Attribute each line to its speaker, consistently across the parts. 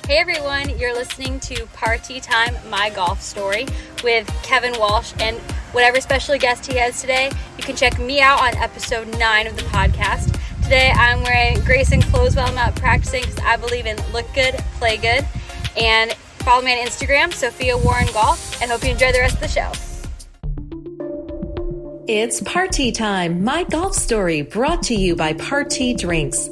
Speaker 1: Hey everyone, you're listening to Party Time, My Golf Story with Kevin Walsh and whatever special guest he has today. You can check me out on episode 9 of the podcast. Today I'm wearing Grayson clothes while I'm out practicing because I believe in look good, play good. And follow me on Instagram, Sophia Warren Golf, and hope you enjoy the rest of the show.
Speaker 2: It's Party Time, My Golf Story, brought to you by Party Drinks.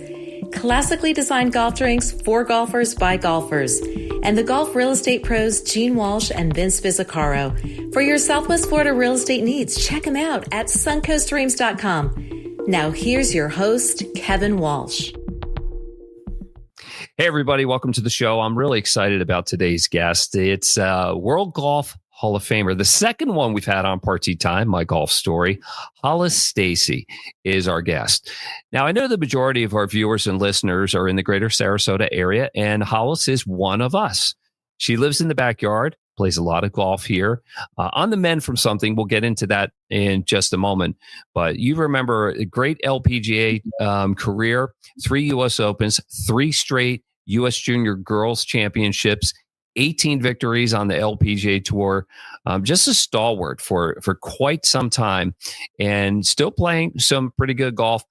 Speaker 2: Classically designed golf drinks for golfers by golfers. And the golf real estate pros Gene Walsh and Vince Vizzacaro. For your Southwest Florida real estate needs, check them out at suncoastdreams.com. Now here's your host, Kevin Walsh.
Speaker 3: Hey, everybody. Welcome to the show. I'm really excited about today's guest. It's World Golf Hall of Famer. The second one we've had on Party Time, My Golf Story. Hollis Stacy is our guest. Now, I know the majority of our viewers and listeners are in the greater Sarasota area, and Hollis is one of us. She lives in the backyard, plays a lot of golf here. On the men from something, we'll get into that in just a moment. But you remember a great LPGA career, 3 U.S. Opens, 3 straight U.S. Junior Girls Championships, 18 victories on the LPGA Tour, just a stalwart for quite some time, and still playing some pretty good golf,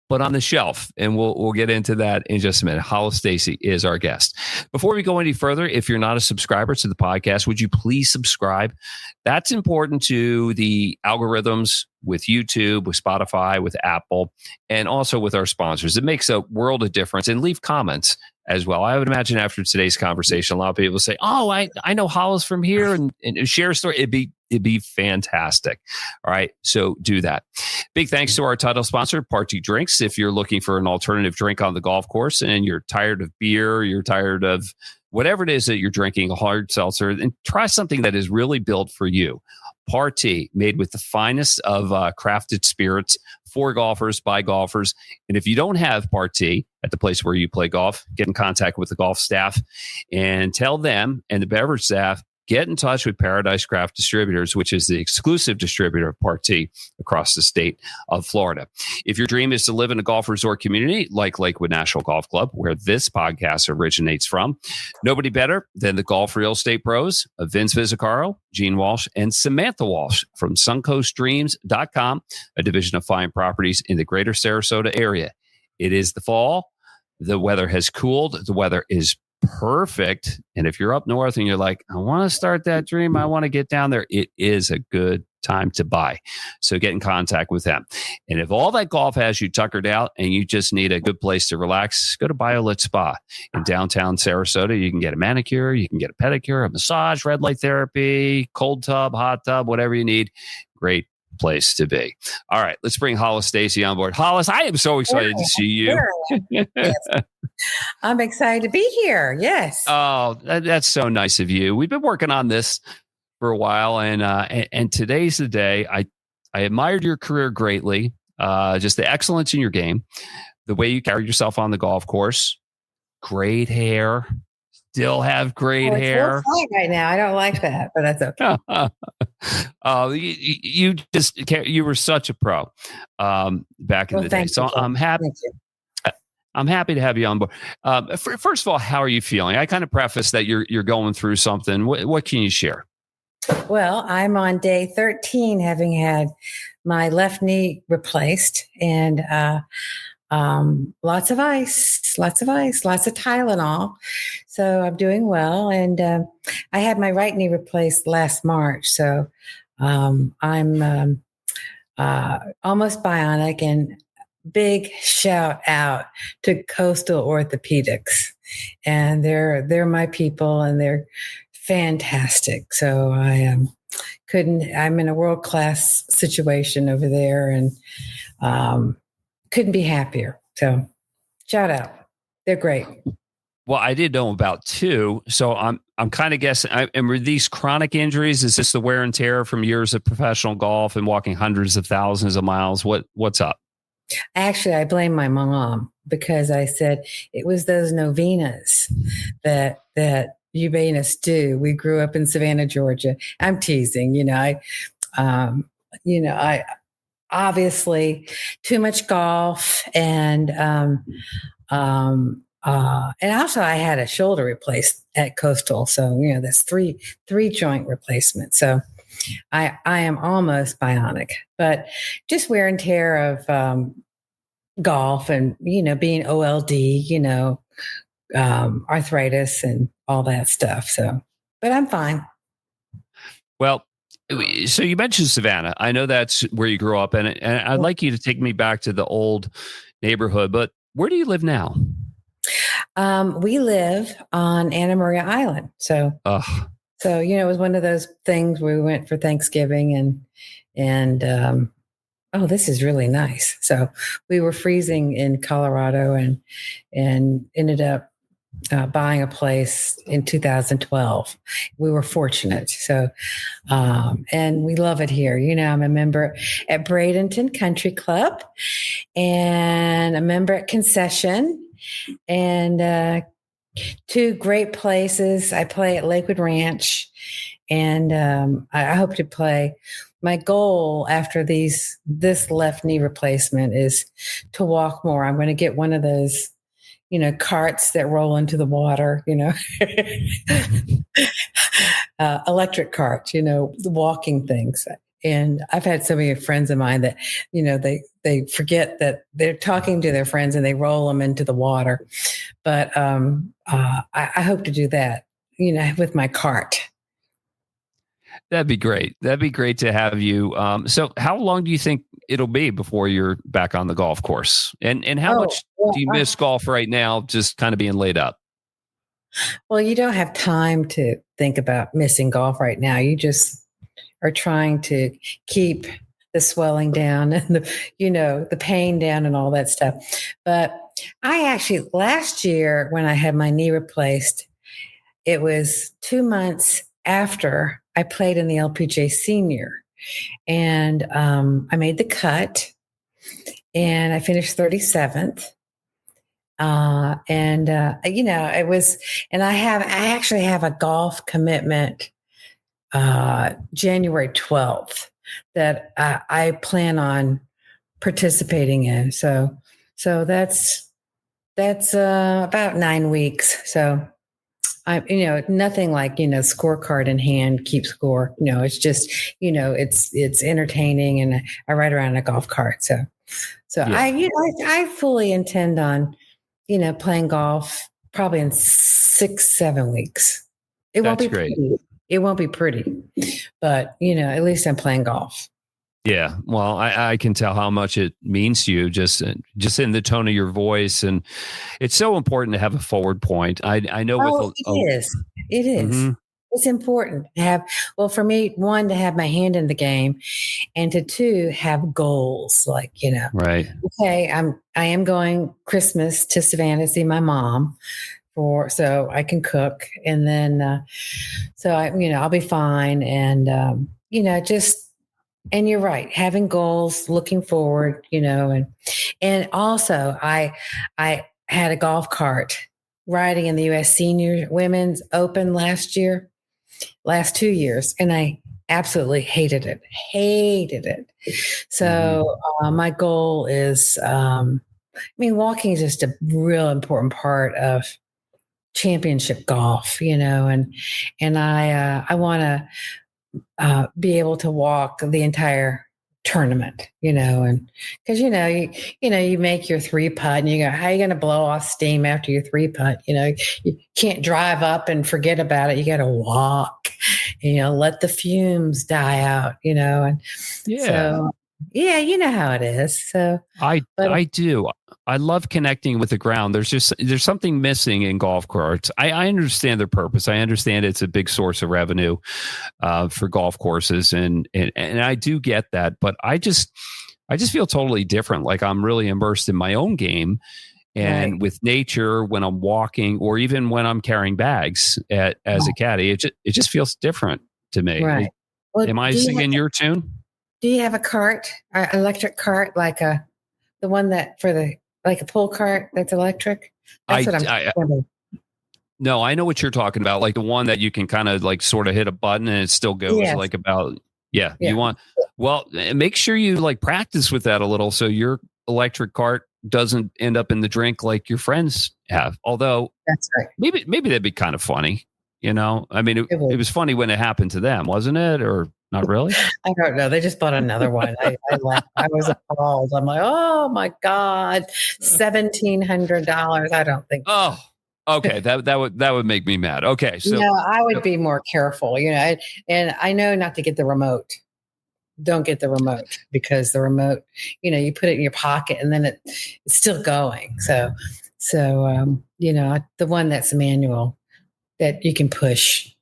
Speaker 3: but on the shelf. And we'll get into that in just a minute. Hollis Stacy is our guest. Before we go any further, if you're not a subscriber to the podcast, would you please subscribe? That's important to the algorithms with YouTube, with Spotify, with Apple, and also with our sponsors. It makes a world of difference. And leave comments as well. I would imagine after today's conversation, a lot of people say, "Oh, I know Hollis from here," and share a story. It'd be fantastic. All right, so do that. Big thanks to our title sponsor, Party Drinks. If you're looking for an alternative drink on the golf course and you're tired of beer, you're tired of whatever it is that you're drinking, a hard seltzer, and try something that is really built for you. Party, made with the finest of crafted spirits for golfers, by golfers. And if you don't have Party at the place where you play golf, get in contact with the golf staff and tell them and the beverage staff, get in touch with Paradise Craft Distributors, which is the exclusive distributor of Party across the state of Florida. If your dream is to live in a golf resort community like Lakewood National Golf Club, where this podcast originates from, nobody better than the golf real estate pros of Vince Vizzacaro, Gene Walsh, and Samantha Walsh from suncoastdreams.com, a division of Fine Properties in the greater Sarasota area. It is the fall. The weather has cooled. The weather is perfect. And if you're up north and you're like, I want to start that dream, I want to get down there, it is a good time to buy. So get in contact with them. And if all that golf has you tuckered out and you just need a good place to relax, go to BioLit Spa in downtown Sarasota. You can get a manicure, you can get a pedicure, a massage, red light therapy, cold tub, hot tub, whatever you need. Great place to be. All right, let's bring Hollis Stacy on board. Hollis, I am so excited to see you.
Speaker 4: Yes. I'm excited to be here. Yes.
Speaker 3: Oh, that's so nice of you. We've been working on this for a while, and today's the day. I admired your career greatly. Just the excellence in your game, the way you carry yourself on the golf course. Great hair. Still have great hair.
Speaker 4: It's real tight right now. I don't like that, but that's okay.
Speaker 3: You were such a pro back in the day. So I'm happy. I'm happy to have you on board. First of all, how are you feeling? I kind of preface that you're going through something. What can you share?
Speaker 4: Well, I'm on day 13, having had my left knee replaced, and lots of ice, lots of Tylenol. So I'm doing well. And I had my right knee replaced last March. So I'm almost bionic, and big shout out to Coastal Orthopedics. And they're my people, and they're fantastic. So I'm in a world-class situation over there, and couldn't be happier. So shout out. They're great.
Speaker 3: Well, I did know about 2. So I'm kind of guessing. And were these chronic injuries? Is this the wear and tear from years of professional golf and walking hundreds of thousands of miles? What's up?
Speaker 4: Actually, I blame my mom, because I said it was those novenas that you made us do. We grew up in Savannah, Georgia. I'm teasing, I obviously too much golf and and also I had a shoulder replaced at Coastal. So, that's three joint replacement. So I am almost bionic, but just wear and tear of golf and, being OLD, arthritis and all that stuff. So, but I'm fine.
Speaker 3: Well, so you mentioned Savannah. I know that's where you grew up, and I'd like you to take me back to the old neighborhood, but where do you live now?
Speaker 4: We live on Anna Maria Island. So, it was one of those things where we went for Thanksgiving and oh, this is really nice. So we were freezing in Colorado and ended up buying a place in 2012. We were fortunate. So, and we love it here. I'm a member at Bradenton Country Club and a member at Concession and two great places. I play at Lakewood Ranch and I hope to play. My goal after this left knee replacement is to walk more. I'm going to get one of those, carts that roll into the water, electric carts, the walking things. And I've had so many friends of mine that, they forget that they're talking to their friends and they roll them into the water. But I hope to do that, with my cart.
Speaker 3: That'd be great. That'd be great to have you. So how long do you think it'll be before you're back on the golf course? And how much do you miss golf right now, just kind of being laid up?
Speaker 4: Well, you don't have time to think about missing golf right now. You just are trying to keep the swelling down and the pain down and all that stuff. But I actually, last year when I had my knee replaced, it was 2 months after I played in the LPGA Senior, and I made the cut, and I finished 37th. It was, and I actually have a golf commitment January 12th that I plan on participating in. So that's about 9 weeks. So. Nothing like, scorecard in hand, keep score. It's just, it's entertaining and I ride around in a golf cart. So yeah. I fully intend on, playing golf probably in 6-7 weeks. It won't be
Speaker 3: great.
Speaker 4: Pretty. It won't be pretty, but at least I'm playing golf.
Speaker 3: Yeah, well, I can tell how much it means to you just in the tone of your voice, and it's so important to have a forward point. I know.
Speaker 4: It is. Mm-hmm. It's important to have. Well, for me, one, to have my hand in the game, and to two, have goals. Like
Speaker 3: right.
Speaker 4: Okay, I am going Christmas to Savannah to see my mom, so I can cook, and then I'll be fine, and just. And you're right, having goals, looking forward, and also I had a golf cart riding in the U.S. Senior Women's Open last 2 years, and I absolutely hated it. So my goal is, walking is just a real important part of championship golf, and I want to be able to walk the entire tournament, and because you make your 3-putt and you go, how are you going to blow off steam after your 3-putt? You can't drive up and forget about it. You got to walk, and let the fumes die out, and so yeah, you know how it is. So
Speaker 3: I do. I love connecting with the ground. There's something missing in golf carts. I understand their purpose. I understand it's a big source of revenue for golf courses, and I do get that. But I just feel totally different. Like I'm really immersed in my own game and with nature when I'm walking, or even when I'm carrying bags as a caddy. It just feels different to me.
Speaker 4: Right.
Speaker 3: Am I singing your tune?
Speaker 4: Do you have a cart, an electric cart, like the one that like a pull cart that's electric? That's what I'm
Speaker 3: No, I know what you're talking about. Like the one that you can kind of like sort of hit a button and it still goes like about, you want, well, make sure you like practice with that a little. So you're electric cart doesn't end up in the drink like your friends have. Although
Speaker 4: That's right.
Speaker 3: maybe that'd be kind of funny. I mean, it
Speaker 4: It
Speaker 3: was funny when it happened to them, wasn't it? Or not really?
Speaker 4: I don't know. They just bought another one. I laughed. I was appalled. I'm like, oh my God, $1,700. I don't think so.
Speaker 3: Oh, okay. That would make me mad. Okay, so
Speaker 4: No, I would be more careful, and I know not to get the remote. Don't get the remote because the remote, you put it in your pocket and then it's still going. So, the one that's manual that you can push.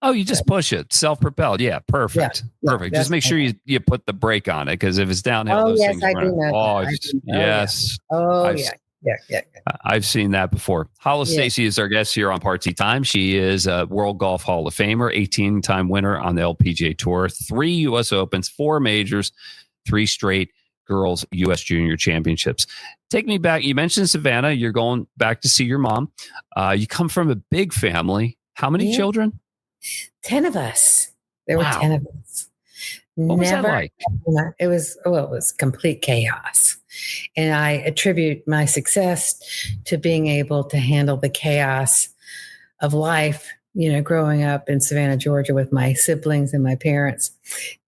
Speaker 3: oh, you just push it, self-propelled. Yeah, perfect, perfect. Just make sure you put the brake on it because if it's downhill, those things
Speaker 4: I
Speaker 3: run.
Speaker 4: do know.
Speaker 3: Oh,
Speaker 4: Yes. Yeah.
Speaker 3: I've seen that before. Hollis
Speaker 4: Yeah.
Speaker 3: Stacy is our guest here on Party Time. She is a World Golf Hall of Famer, 18-time winner on the LPGA Tour, 3 U.S. Opens, 4 majors, 3 straight girls U.S. Junior Championships. Take me back. You mentioned Savannah. You're going back to see your mom. You come from a big family. How many children?
Speaker 4: 10 of us. There were 10 of us.
Speaker 3: What was that like?
Speaker 4: It was complete chaos. And I attribute my success to being able to handle the chaos of life, growing up in Savannah, Georgia with my siblings and my parents,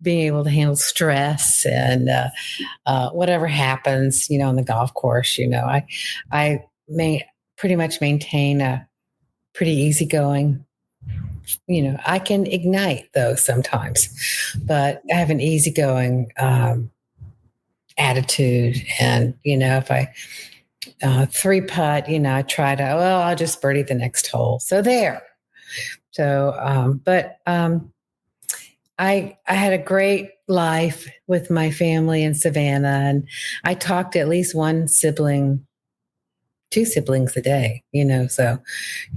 Speaker 4: being able to handle stress and whatever happens, on the golf course. I may pretty much maintain a pretty easygoing. I can ignite though sometimes, but I have an easygoing attitude. And, if I 3-putt, I try to, I'll just birdie the next hole. So there. So, I had a great life with my family in Savannah, and I talked to at least 2 siblings a day, so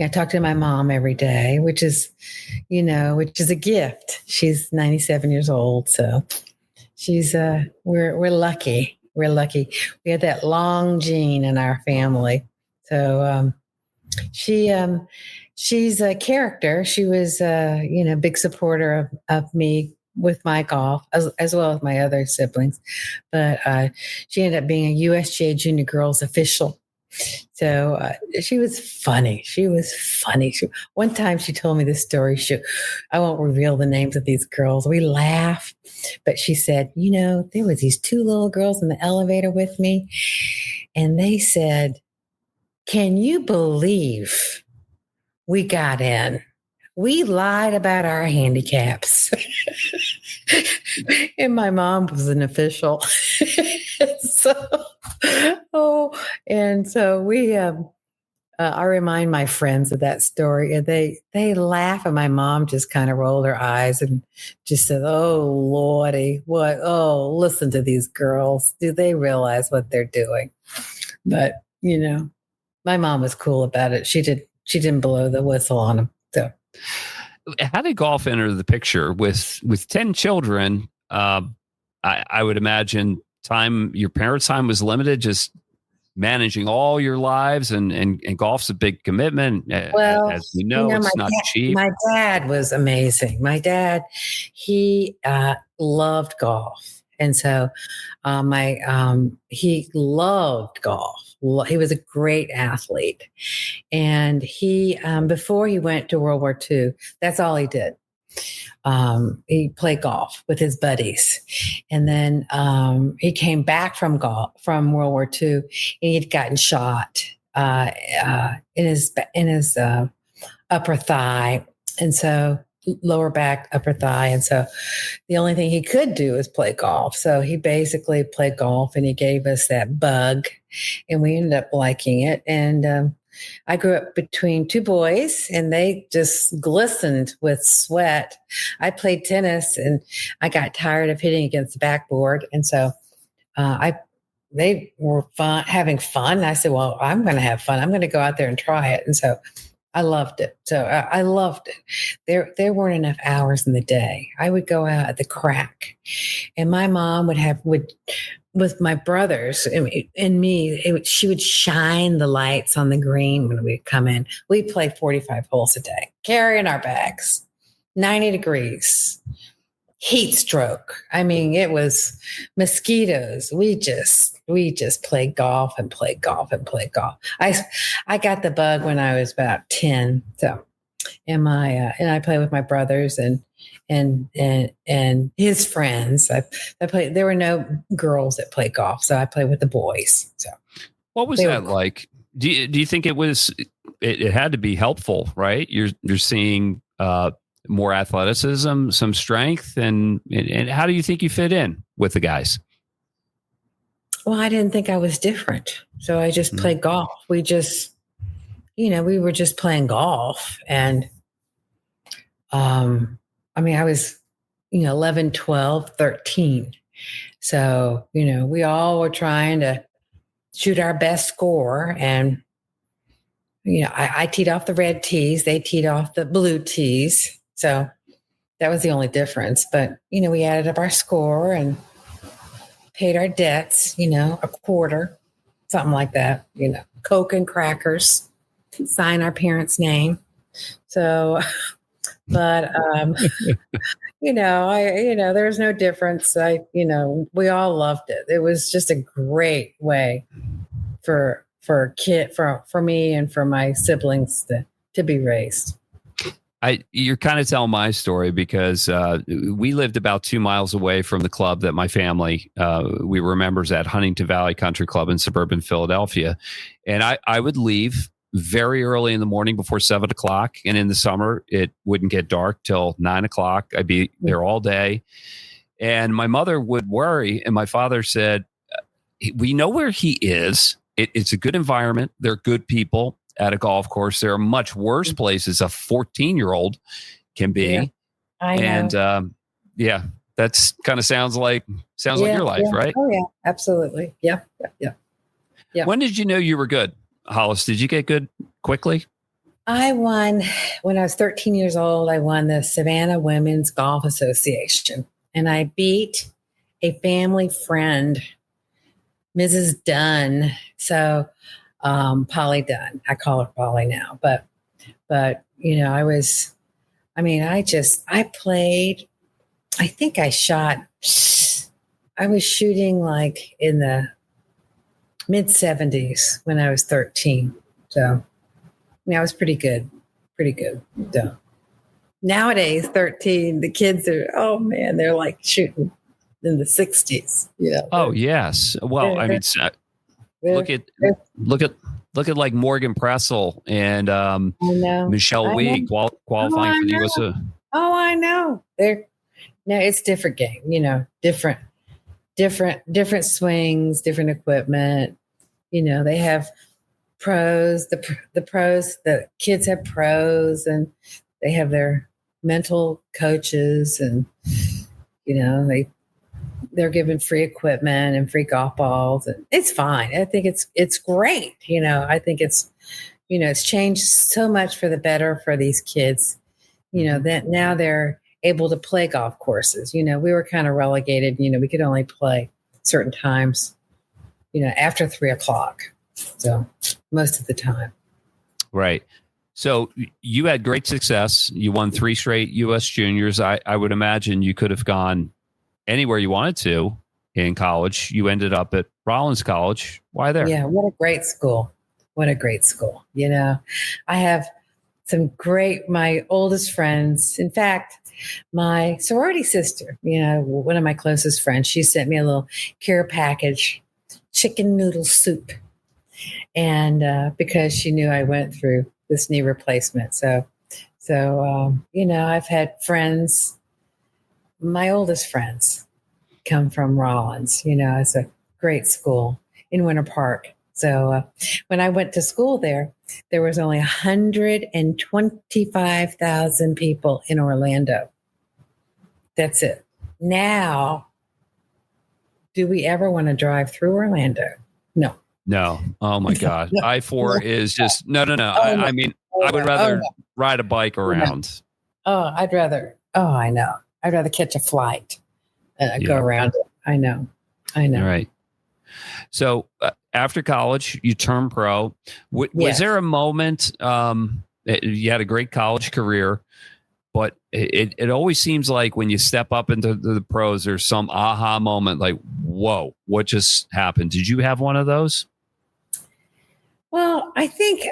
Speaker 4: I talk to my mom every day, which is a gift. She's 97 years old. So she's, we're lucky. We're lucky. We had that long gene in our family. So, she's a character. She was, a big supporter of me with my golf as well as my other siblings. But, she ended up being a USGA junior girls official. So she was funny. One time she told me this story. I won't reveal the names of these girls. We laugh, but she said, there was these 2 little girls in the elevator with me, and they said, "Can you believe we got in? We lied about our handicaps." And my mom was an official. So we, I remind my friends of that story, and they laugh, and my mom just kind of rolled her eyes and just said, "Oh Lordy, what? Oh, listen to these girls. Do they realize what they're doing?" But my mom was cool about it. She didn't blow the whistle on them. So,
Speaker 3: how did golf enter the picture with 10 children? I would imagine your parents' time was limited, just managing all your lives, and golf's a big commitment.
Speaker 4: Well,
Speaker 3: as we know, it's not cheap.
Speaker 4: My dad was amazing. My dad, he loved golf. And so he loved golf. He was a great athlete. And he, before he went to World War II, that's all he did. He played golf with his buddies. And then he came back from World War II, and he'd gotten shot in his upper thigh. And so lower back, upper thigh. And so the only thing he could do is play golf. So he basically played golf, and he gave us that bug, and we ended up liking it. And I grew up between 2 boys, and they just glistened with sweat. I played tennis, and I got tired of hitting against the backboard. And so they were having fun. I said, well, I'm going to have fun. I'm going to go out there and try it. And so I loved it. So I loved it. There weren't enough hours in the day. I would go out at the crack, and my mom would with my brothers and me, she would shine the lights on the green when we'd come in. We'd play 45 holes a day, carrying our bags, 90 degrees. heat stroke. I mean, it was mosquitoes. We just played golf and played golf and played golf. I got the bug when I was about 10. So, and I play with my brothers and his friends. I played. There were no girls that played golf, so I played with the boys. So,
Speaker 3: what was that like? Do you think it was? It had to be helpful, right? You're seeing more athleticism, some strength, and how do you think you fit in with the guys?
Speaker 4: Well, I didn't think I was different, so I just played golf. We just, we were just playing golf, and I mean, I was, 11, 12, 13. So, we all were trying to shoot our best score. And, I teed off the red tees. They teed off the blue tees. So that was the only difference. But, we added up our score and paid our debts, a quarter, something like that, Coke and crackers, sign our parents' name. So, but, there's no difference. We all loved it. It was just a great way for me and for my siblings to be raised.
Speaker 3: You're kind of telling my story because we lived about 2 miles away from the club that my family, we were members at Huntington Valley Country Club in suburban Philadelphia. And I would leave very early in the morning before 7 o'clock. And in the summer, it wouldn't get dark till 9 o'clock. I'd be there all day. And my mother would worry. And my father said, we know where he is. It's a good environment. They're good people at a golf course. There are much worse places a 14-year-old can be.
Speaker 4: Yeah, I know.
Speaker 3: And that's kind of sounds like your life, right?
Speaker 4: Oh yeah, absolutely. Yeah.
Speaker 3: When did you know you were good, Hollis? Did you get good quickly?
Speaker 4: I won when I was 13 years old. I won the Savannah Women's Golf Association, and I beat a family friend, Mrs. Dunn. So, Polly Dunn. I call her Polly now, but I played. I think I was shooting like in the mid 70s when I was 13. So, I was pretty good. So, nowadays, 13, the kids are, oh man, they're like shooting in the 60s.
Speaker 3: Oh yes. Well, I mean, look at like Morgan Pressel and Michelle Wee qualifying for the USA.
Speaker 4: Oh, I know. It's different game. Different swings, different equipment. They have pros. The kids have pros, and they have their mental coaches, and they're given free equipment and free golf balls, and it's fine. I think it's great. I think it's it's changed so much for the better for these kids. That now they're able to play golf courses. We were kind of relegated. We could only play certain times, after 3 o'clock. So most of the time.
Speaker 3: Right. So you had great success. You won 3 straight U.S. juniors. I would imagine you could have gone anywhere you wanted to in college. You ended up at Rollins College. Why there?
Speaker 4: Yeah. What a great school. I have my oldest friends. In fact, my sorority sister, one of my closest friends, she sent me a little care package, chicken noodle soup. And because she knew I went through this knee replacement. So I've had friends, my oldest friends come from Rollins. It's a great school in Winter Park. So when I went to school there was only 125,000 people in Orlando. That's it. Now, do we ever want to drive through Orlando? No.
Speaker 3: No. Oh my God. I-4 is just, no. I mean, I would rather ride a bike around.
Speaker 4: I know. I'd rather catch a flight and go around it. I know.
Speaker 3: All right. So after college, you turned pro. Was there a moment, you had a great college career, but it always seems like when you step up into the pros, there's some aha moment like, whoa, what just happened? Did you have one of those?
Speaker 4: Well, I think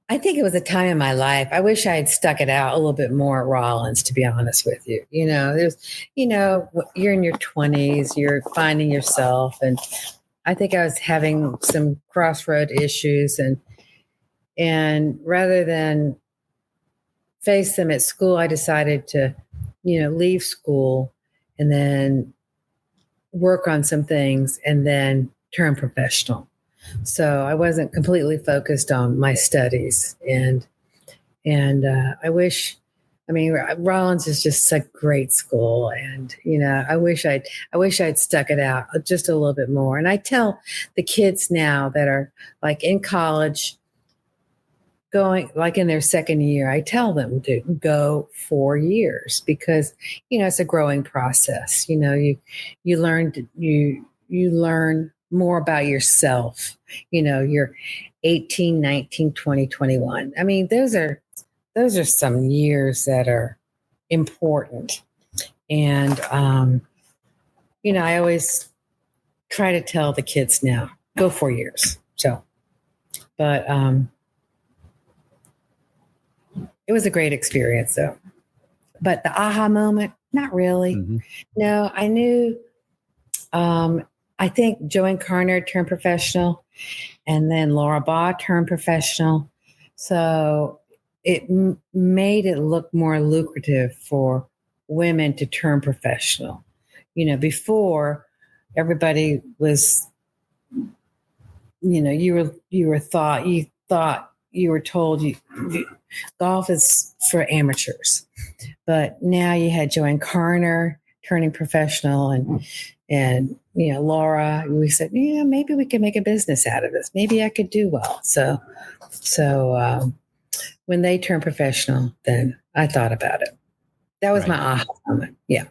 Speaker 4: it was a time in my life. I wish I had stuck it out a little bit more at Rollins, to be honest with you. You're in your 20s, you're finding yourself. And I think I was having some crossroad issues. And rather than face them at school, I decided to, leave school and then work on some things and then turn professional. So I wasn't completely focused on my studies, and Rollins is just a great school, and I wish I'd stuck it out just a little bit more. And I tell the kids now that are like in college, going like in their second year, I tell them to go 4 years because it's a growing process. You learn more about yourself. You're 18, 19, 20, 21. I mean, those are some years that are important. And, I always try to tell the kids now, go 4 years. So, but it was a great experience though. But the aha moment, not really. Mm-hmm. No, I knew, I think Joanne Carner turned professional, and then Laura Baugh turned professional. So it made it look more lucrative for women to turn professional. Before everybody was, you were told golf is for amateurs. But now you had Joanne Carner turning professional, and Laura, we said, maybe we can make a business out of this. Maybe I could do well. So when they turned professional, then I thought about it. That was my aha moment. Yeah.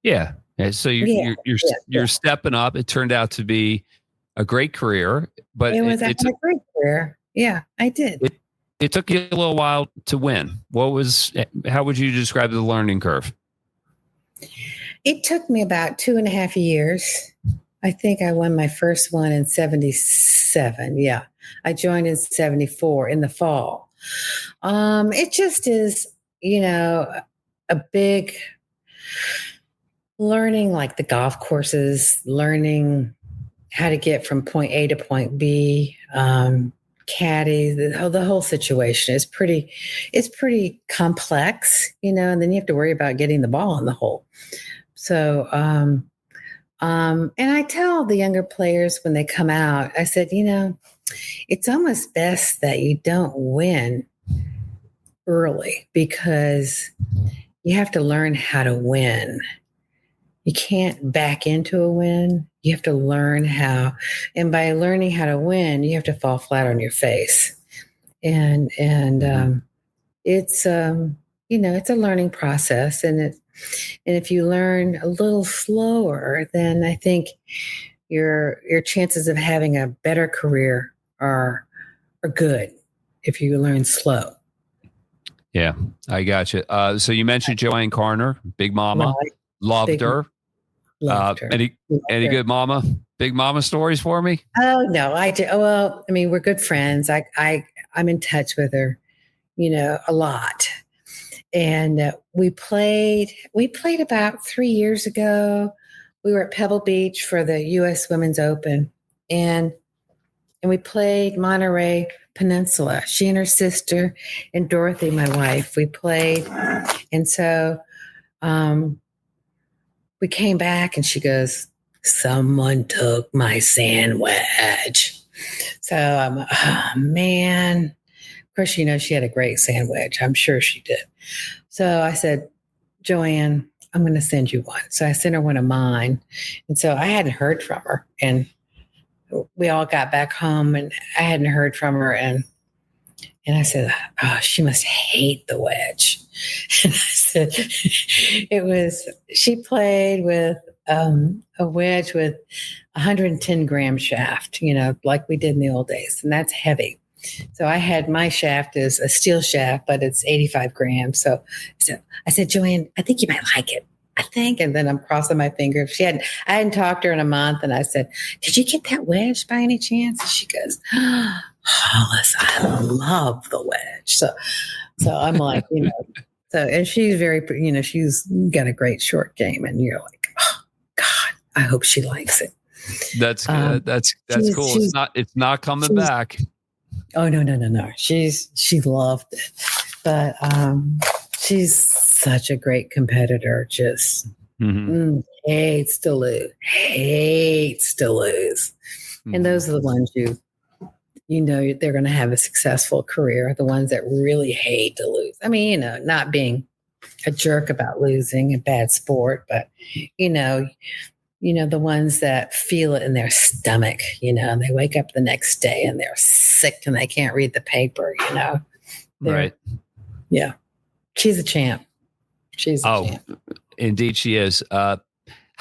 Speaker 3: Yeah. So you're stepping up. It turned out to be a great career, but
Speaker 4: it's a great career. Yeah, I did.
Speaker 3: It took you a little while to win. How would you describe the learning curve?
Speaker 4: It took me about 2.5 years. I think I won my first one in 77. Yeah. I joined in 74 in the fall. It just is, a big learning, like the golf courses, learning how to get from point A to point B, caddy, the whole situation is pretty complex, and then you have to worry about getting the ball in the hole. So, and I tell the younger players when they come out, I said, it's almost best that you don't win early because you have to learn how to win. You can't back into a win. You have to learn how, and by learning how to win, you have to fall flat on your face. And it's, it's a learning process. And if you learn a little slower, then I think your chances of having a better career are good if you learn slow.
Speaker 3: Yeah, I got you. So you mentioned Joanne Carner, Big Mama, loved her. Any good Big Mama stories for me?
Speaker 4: Oh no, I do. Well, I mean, we're good friends. I'm in touch with her, a lot. And we played about 3 years ago. We were at Pebble Beach for the U.S. Women's Open, and we played Monterey Peninsula. She and her sister and Dorothy, my wife, we played. And so we came back and she goes, someone took my sandwich. So I'm, oh man. Of course, she had a great sandwich. I'm sure she did. So I said, Joanne, I'm going to send you one. So I sent her one of mine. And so I hadn't heard from her. And we all got back home and I hadn't heard from her. And I said, oh, she must hate the wedge. And I said, she played with a wedge with 110 gram shaft, like we did in the old days. And that's heavy. So I had my shaft is a steel shaft, but it's 85 grams. So I said, Joanne, I think you might like it. I think. And then I'm crossing my fingers. I hadn't talked to her in a month. And I said, did you get that wedge by any chance? And she goes, Hollis, I love the wedge. So I'm like, and she's very, she's got a great short game. And you're like, oh God, I hope she likes it.
Speaker 3: That's good. That's cool. It's not coming back.
Speaker 4: Oh, no. She loved it. But, she's such a great competitor, just hates to lose. Mm-hmm. And those are the ones they're going to have a successful career, the ones that really hate to lose. I mean, not being a jerk about losing, a bad sport, but, the ones that feel it in their stomach, and they wake up the next day and they're sick and they can't read the paper,
Speaker 3: Right.
Speaker 4: Yeah. She's a champ. She's a champ.
Speaker 3: Indeed she is. How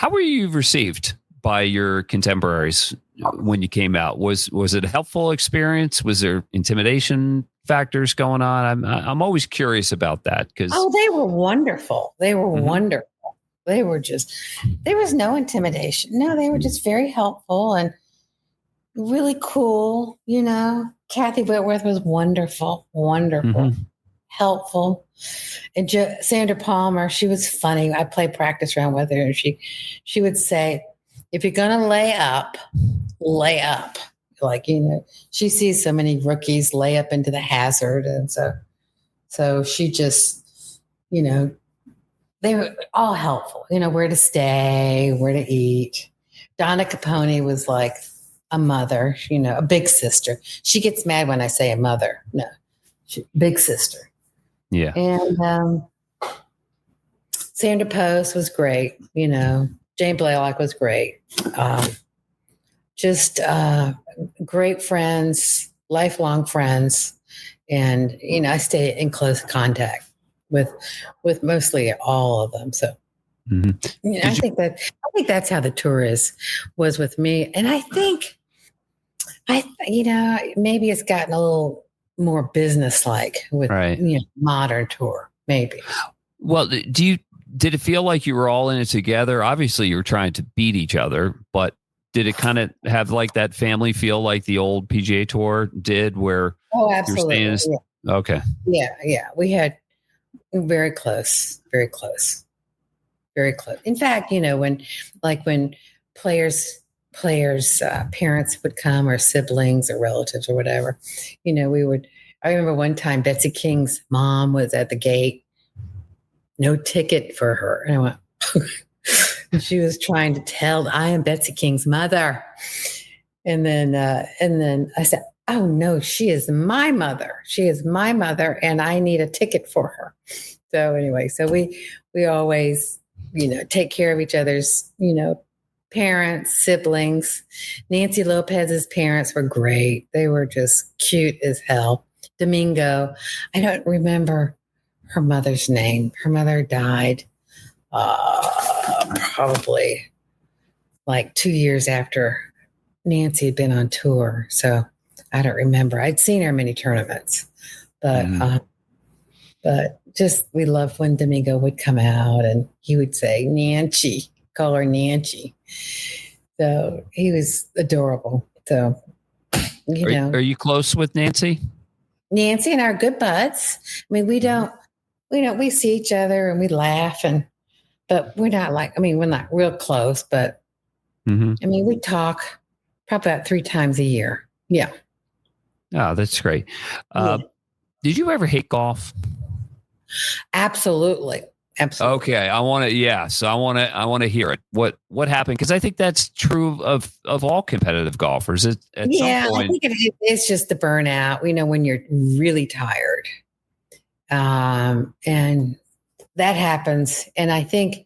Speaker 3: were you received by your contemporaries when you came out? Was it a helpful experience? Was there intimidation factors going on? I'm always curious about that because
Speaker 4: they were wonderful. They were wonderful. They were there was no intimidation. No, they were just very helpful and really cool. Kathy Whitworth was wonderful, helpful. And Sandra Palmer, she was funny. I played practice round with her, and she would say, if you're going to lay up. Like, she sees so many rookies lay up into the hazard. And so she just, they were all helpful, where to stay, where to eat. Donna Capone was like a mother, a big sister. She gets mad when I say a mother. No, big sister.
Speaker 3: Yeah.
Speaker 4: And Sandra Post was great. Jane Blaylock was great. Just great friends, lifelong friends. And, I stay in close contact with mostly all of them. So, I think that's how the tour was with me. And I think, maybe it's gotten a little more business-like with modern tour, maybe.
Speaker 3: Well, did it feel like you were all in it together? Obviously, you were trying to beat each other, but did it kind of have like that family feel like the old PGA Tour did, where?
Speaker 4: Oh, absolutely.
Speaker 3: Yeah. Okay.
Speaker 4: Yeah. We had very close. In fact, when players' parents would come, or siblings or relatives or whatever, I remember one time Betsy King's mom was at the gate, no ticket for her. And I went, and she was trying to tell, I am Betsy King's mother. And then I said, oh no, she is my mother. And I need a ticket for her. So anyway, we always, take care of each other's, parents, siblings. Nancy Lopez's parents were great. They were just cute as hell. Domingo, I don't remember her mother's name. Her mother died probably like 2 years after Nancy had been on tour. So I don't remember. I'd seen her in many tournaments, but just we loved when Domingo would come out and he would say Nancy, call her Nancy. So he was adorable. So,
Speaker 3: Are you close with Nancy?
Speaker 4: Nancy and I are good buds. I mean, we see each other and we laugh but we're not we're not real close, but we talk probably about 3 times a year. Yeah.
Speaker 3: Oh, that's great. Did you ever hate golf?
Speaker 4: Absolutely.
Speaker 3: Okay, I want to hear it. What happened? Because I think that's true of all competitive golfers. At some point,
Speaker 4: I think it's just the burnout. When you're really tired, and that happens. And I think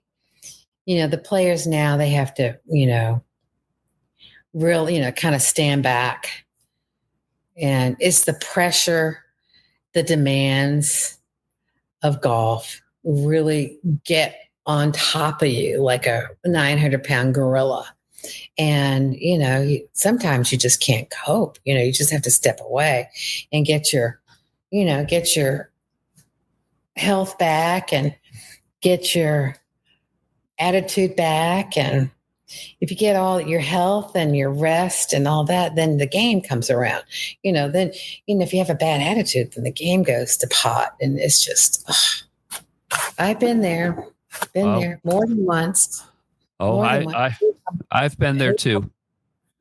Speaker 4: the players now, they have to really kind of stand back, and it's the pressure, the demands of golf really get on top of you like a 900-pound gorilla. And, sometimes you just can't cope. You just have to step away and get your health back and get your attitude back. And if you get all your health and your rest and all that, then the game comes around. Then, if you have a bad attitude, then the game goes to pot. And it's just, I've been there, there more than once.
Speaker 3: Oh, I've been there too.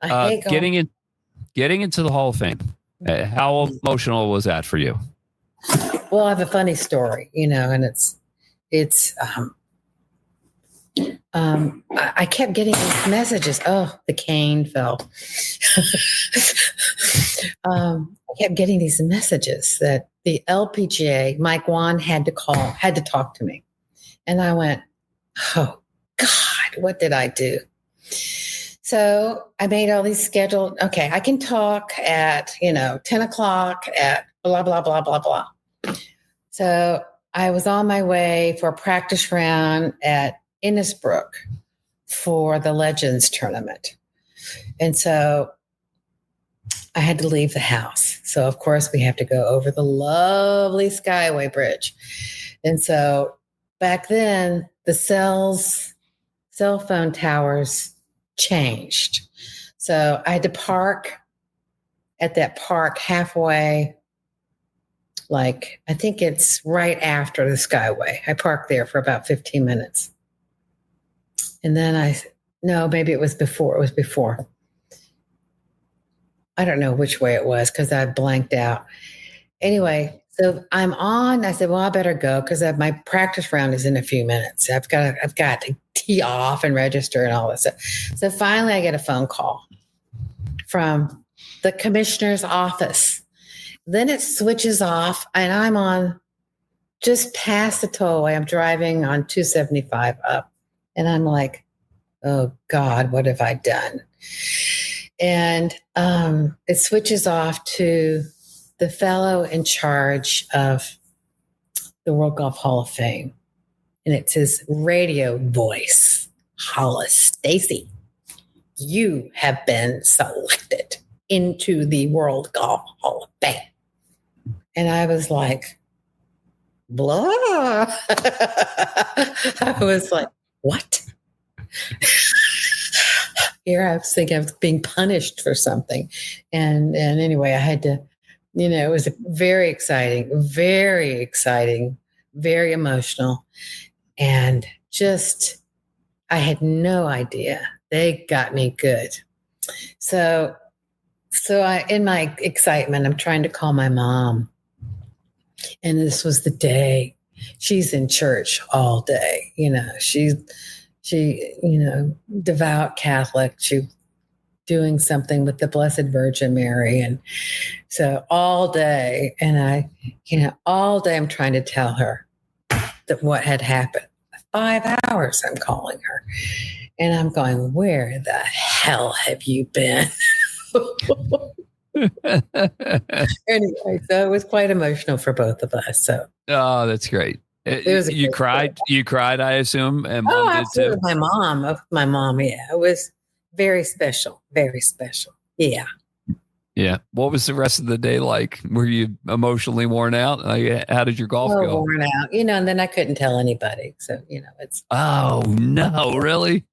Speaker 4: I hate going.
Speaker 3: Getting into the Hall of Fame. How emotional was that for you?
Speaker 4: Well, I have a funny story, and I kept getting these messages. Oh, the cane fell. I kept getting these messages that the LPGA, Mike Wan had to talk to me. And I went, oh God, what did I do? So I made all these scheduled, okay, I can talk at, 10 o'clock at blah, blah, blah, blah, blah. So I was on my way for a practice round at Innisbrook for the Legends tournament. And so I had to leave the house. So of course we have to go over the lovely Skyway Bridge. And so back then the cell phone towers changed. So I had to park at that park halfway. Like, I think it's right after the Skyway. I parked there for about 15 minutes. And then maybe it was before. It was before. I don't know which way it was because I blanked out. Anyway, so I'm on. I said, well, I better go because my practice round is in a few minutes. I've got to tee off and register and all this stuff. So finally I get a phone call from the commissioner's office. Then it switches off and I'm on just past the tollway. I'm driving on 275 up and I'm like, oh God, what have I done? And it switches off to the fellow in charge of the World Golf Hall of Fame. And it's his radio voice, Hollis Stacy. You have been selected into the World Golf Hall of Fame. And I was like, blah. I was like, what? Here I was thinking I was being punished for something. And anyway, I had to, it was very exciting, very emotional. And just, I had no idea. They got me good. So in my excitement, I'm trying to call my mom. And this was the day. She's in church all day. She, devout Catholic. She doing something with the Blessed Virgin Mary. And so all day, and all day I'm trying to tell her that what had happened. 5 hours I'm calling her. And I'm going, where the hell have you been? Anyway, so it was quite emotional for both of us. So,
Speaker 3: oh, that's great. You cried. Story. You cried, I assume, and Mom did too.
Speaker 4: My mom. Yeah, it was very special. Very special. Yeah.
Speaker 3: Yeah. What was the rest of the day like? Were you emotionally worn out? How did your golf go?
Speaker 4: Worn out. And then I couldn't tell anybody. So it's.
Speaker 3: Oh no! Really?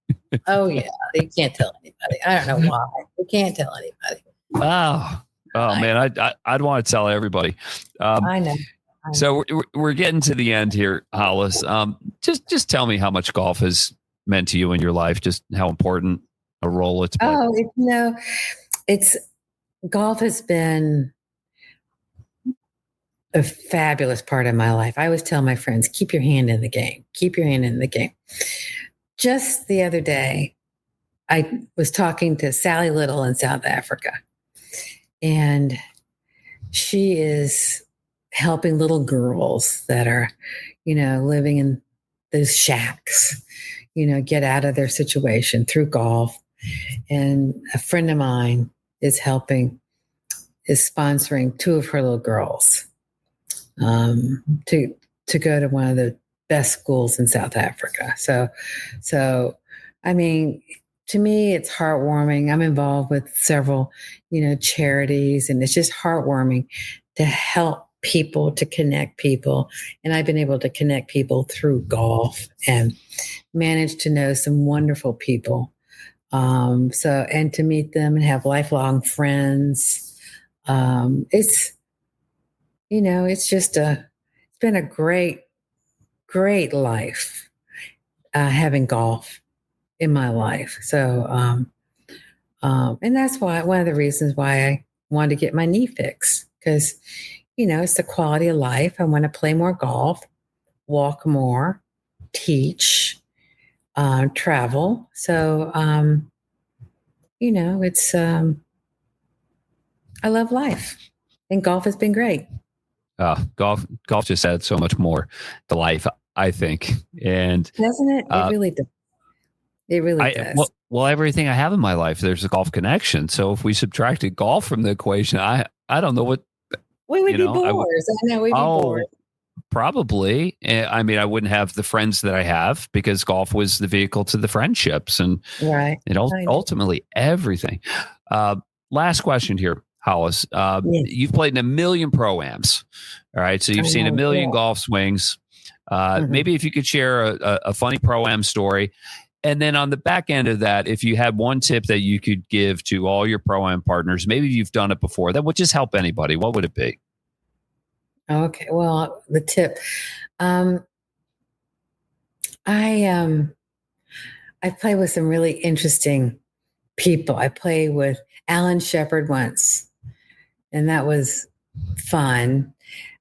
Speaker 4: Oh yeah, you can't tell anybody. I don't know why. You can't tell anybody.
Speaker 3: Oh man, I'd want to tell everybody.
Speaker 4: I know.
Speaker 3: So we're getting to the end here, Hollis. Just tell me how much golf has meant to you in your life. Just how important a role it's played.
Speaker 4: Oh, golf has been a fabulous part of my life. I always tell my friends, keep your hand in the game. Keep your hand in the game. Just the other day, I was talking to Sally Little in South Africa, and she is helping little girls that are, living in those shacks, get out of their situation through golf. And a friend of mine is sponsoring 2 of her little girls to go to one of the best schools in South Africa. So I mean, to me, it's heartwarming. I'm involved with several, charities, and it's just heartwarming to help people, to connect people. And I've been able to connect people through golf and managed to know some wonderful people. And to meet them and have lifelong friends. It's been a great, great life, having golf in my life. So, and that's why one of the reasons why I wanted to get my knee fixed, because, it's the quality of life. I want to play more golf, walk more, teach, travel. So, it's, I love life, and golf has been great.
Speaker 3: Golf just adds so much more to life, I think. And
Speaker 4: doesn't it? It really does. It really does.
Speaker 3: Well, everything I have in my life, there's a golf connection. So if we subtracted golf from the equation, I don't know what.
Speaker 4: We would be bored. I know we'd be bored.
Speaker 3: Probably. I mean, I wouldn't have the friends that I have because golf was the vehicle to the friendships and ultimately everything. Last question here, Hollis. Yes. You've played in a million pro-ams. All right. So you've seen a million golf swings. Maybe if you could share a funny pro-am story. And then on the back end of that, if you had one tip that you could give to all your pro-am partners, maybe you've done it before, that would just help anybody, what would it be?
Speaker 4: Okay. Well, the tip, I play with some really interesting people. I played with Alan Shepard once, and that was fun.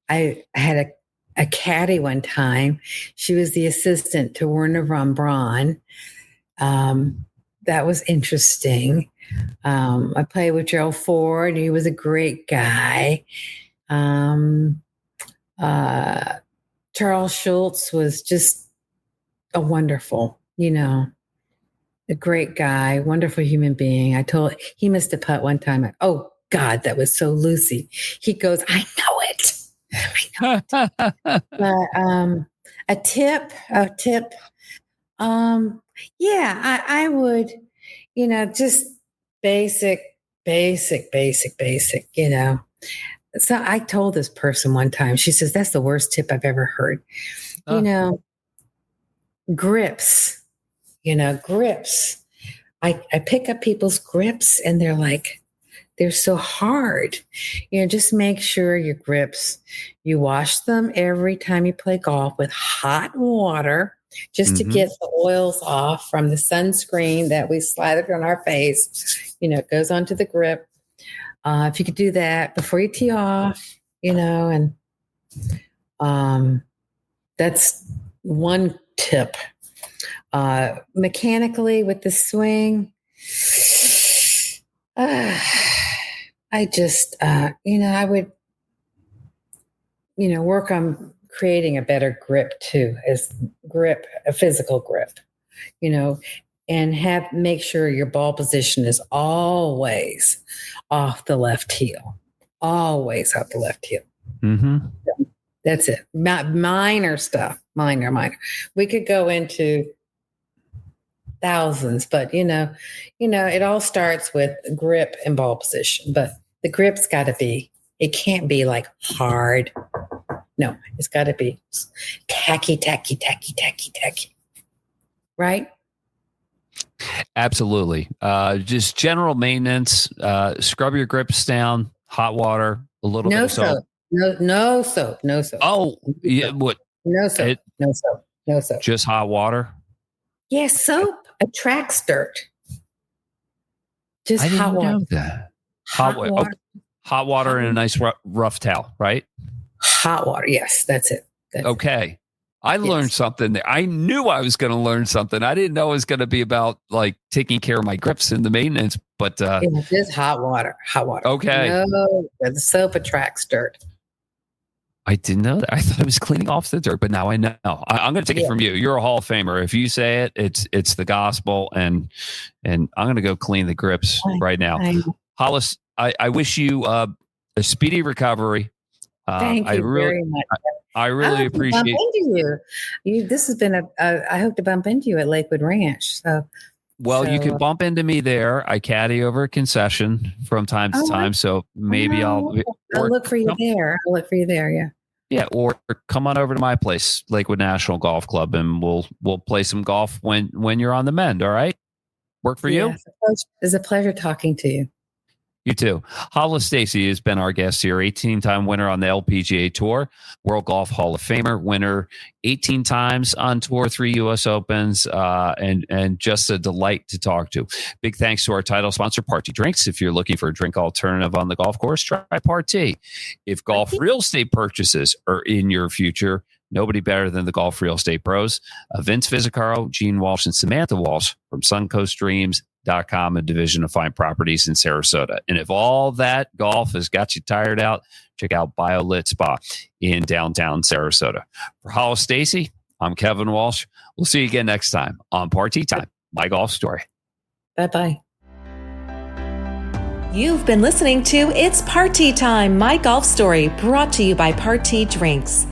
Speaker 4: I had a caddy one time. She was the assistant to Werner von Braun. That was interesting. I played with Gerald Ford. He was a great guy. Charles Schultz was just a wonderful, a great guy, wonderful human being. He missed a putt one time. Oh God, that was so loosey. He goes, I know it. But a tip. I would, just basic. So I told this person one time, she says, that's the worst tip I've ever heard. Grips, grips. I pick up people's grips and they're so hard. Just make sure your grips, you wash them every time you play golf with hot water, just to get the oils off from the sunscreen that we slathered on our face. It goes onto the grip. If you could do that before you tee off, and that's one tip. Mechanically with the swing, I just, I would, work on creating a better grip too, a physical grip, and make sure your ball position is always off the left heel, always off the left heel.
Speaker 3: Mm-hmm.
Speaker 4: So that's it. Minor stuff, minor. We could go into thousands, but it all starts with grip and ball position, but the grip's got to be, it can't be like hard. No, it's got to be tacky. Right?
Speaker 3: Absolutely. Just general maintenance, scrub your grips down, hot water, a little bit of soap.
Speaker 4: No soap.
Speaker 3: Oh, yeah. What?
Speaker 4: No soap. No soap.
Speaker 3: Just hot water?
Speaker 4: Yes, soap attracts dirt. Just hot water.
Speaker 3: I didn't know that. Hot water and a nice rough towel, right?
Speaker 4: Hot water. Yes, that's it.
Speaker 3: Okay. I learned something there. I knew I was going to learn something. I didn't know it was going to be about taking care of my grips and the maintenance, but
Speaker 4: it's just hot water.
Speaker 3: Okay.
Speaker 4: No, the soap attracts dirt.
Speaker 3: I didn't know that. I thought I was cleaning off the dirt, but now I know. I'm going to take it from you. You're a Hall of Famer. If you say it, it's the gospel, and I'm going to go clean the grips right now. Hollis, I wish you a speedy recovery.
Speaker 4: Thank you very much.
Speaker 3: I really appreciate
Speaker 4: you. This has been I hope to bump into you at Lakewood Ranch. So
Speaker 3: Well, you can
Speaker 4: So,
Speaker 3: bump into me there. I caddy over a concession from time to time. So maybe
Speaker 4: I'll look for you there. I'll look for you there. Yeah.
Speaker 3: Yeah, or come on over to my place, Lakewood National Golf Club, and we'll play some golf when you're on the mend. All right, work for you?
Speaker 4: It's a pleasure talking to you.
Speaker 3: You too. Hollis Stacy has been our guest here, 18-time winner on the LPGA Tour, World Golf Hall of Famer, winner 18 times on tour, 3 U.S. Opens, and just a delight to talk to. Big thanks to our title sponsor, Party Drinks. If you're looking for a drink alternative on the golf course, try Party. If golf real estate purchases are in your future, nobody better than the Golf Real Estate Pros, Vince Visicaro, Gene Walsh, and Samantha Walsh from SuncoastDreams.com, a division of fine properties in Sarasota. And if all that golf has got you tired out, check out BioLit Spa in downtown Sarasota. For Hollis Stacy, I'm Kevin Walsh. We'll see you again next time on Party Time, My Golf Story.
Speaker 4: Bye-bye.
Speaker 2: You've been listening to It's Party Time, My Golf Story, brought to you by Party Drinks.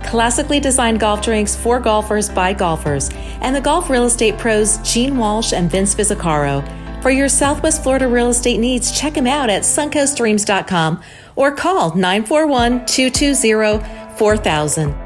Speaker 2: Classically designed golf drinks for golfers by golfers, and the golf real estate pros Gene Walsh and Vince Visicaro. For your Southwest Florida real estate needs, check them out at suncoastdreams.com or call 941-220-4000.